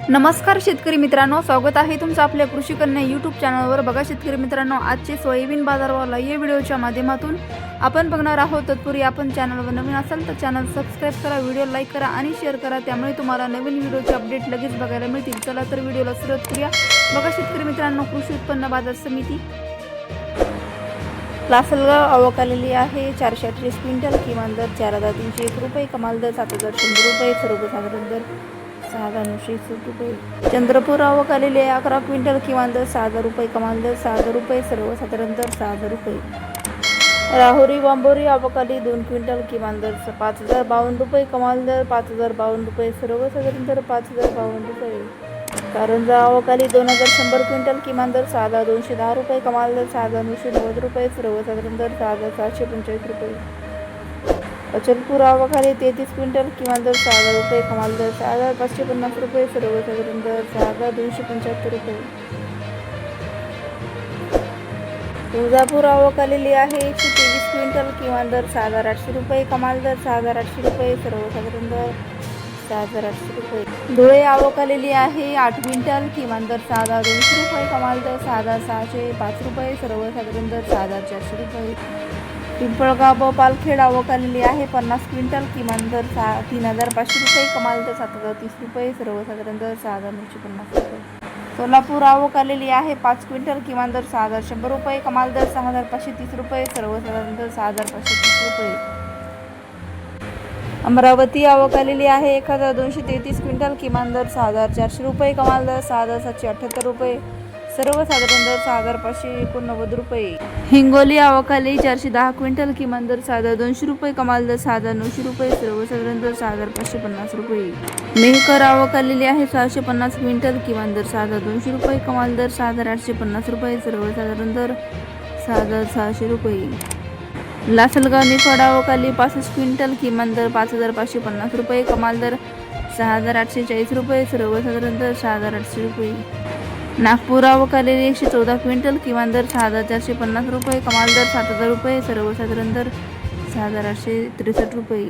नमस्कार शेतकरी मित्रांनो, स्वागत आहे तुमचं आपल्या कृषी कन्या यूट्यूब चॅनलवर। बघा शेतकरी मित्रांनो, आजचे सोयाबीन बाजारभाव या व्हिडिओच्या माध्यमातून आपण बघणार आहोत। तत्पूर्वी आपण चॅनलवर नवीन असाल तर चॅनल सबस्क्राइब करा, व्हिडिओ लाईक करा आणि शेअर करा, त्यामुळे तुम्हाला नवीन व्हिडिओचे अपडेट लगेच बघायला मिळतील। चला तर व्हिडिओला सुरुवात करूया। बघा शेतकरी मित्रांनो, कृषी उत्पन्न बाजार समिती लासलगाव आवक आलेली आहे 438 क्विंटल, किमान दर 4301 रुपये, कमाल दर 7100 रुपये, सर्वसाधारण दर 6960 रुपये। चंद्रपूर आवक आलेली आहे 11 क्विंटल, किमान दर 6000 रुपये, कमाल दर 6000 रुपये, सर्वसाधारण दर 6000 रुपये। राहुरी बांबोरी आवक आली 2 क्विंटल, किमान दर 5052 रुपये, कमाल दर 5052 रुपये, सर्वसाधारण दर 5052 रुपये। कारंजा आवक आली 2100 क्विंटल, किमान दर 6210 रुपये, कमाल दर 6990 रुपये, सर्वसाधारण दर 6745 रुपये। अचलपूर आवक आली 33 क्विंटल, किमान दर 6000 रुपये, कमाल दर 6550 रुपये, सर्वसाधारण दर 6275 रुपये। तुळजापूर आवक आलेली आहे 123 क्विंटल, किमान दर 6800 रुपये, कमाल दर 6800 रुपये, सर्वसाधारण दर 6800 रुपये। धुळे आवक आलेली आहे 8 क्विंटल, किमान दर 6200 रुपये, कमाल दर 6605 रुपये, सर्वसाधारण दर 6400 रुपये। पिंपळगाव पालखेड आवक आलेली आहे 50 क्विंटल, किमान दर 3500 रुपये, कमाल दर 7030 रुपये, सर्वसाधारण दर 6950 रुपये। सोलापूर आवक आलेली आहे 5 क्विंटल, किमान दर 6100 रुपये, कमाल दर 6530 रुपये, सर्वसाधारण दर 6530 रुपये। अमरावती आवक आलेली आहे 1233 क्विंटल, किमान दर 6400 रुपये, कमाल दर 6778 रुपये, सर्वसाधारण दर 6589 रुपये। हिंगोली आवक आली 410 क्विंटल, किमान दर 6200 रुपये, कमाल दर 6900 रुपये, सर्वसाधारण दर 6550 रुपये। मेहकर आवक आलेली आहे 650 क्विंटल, किमान दर 6200 रुपये, कमाल दर 6850 रुपये, सर्वसाधारण दर 6600 रुपये। लासलगाव निफाड आवक आली 65 क्विंटल, किमान दर 5550 रुपये, कमाल दर 6840 रुपये, सर्वसाधारण दर 6800 रुपये। नागपूर आवक आलेली 114 क्विंटल, किमान दर 6450 रुपये, कमाल दर 7000 रुपये, सर्वसाधारण दर 6863 रुपये।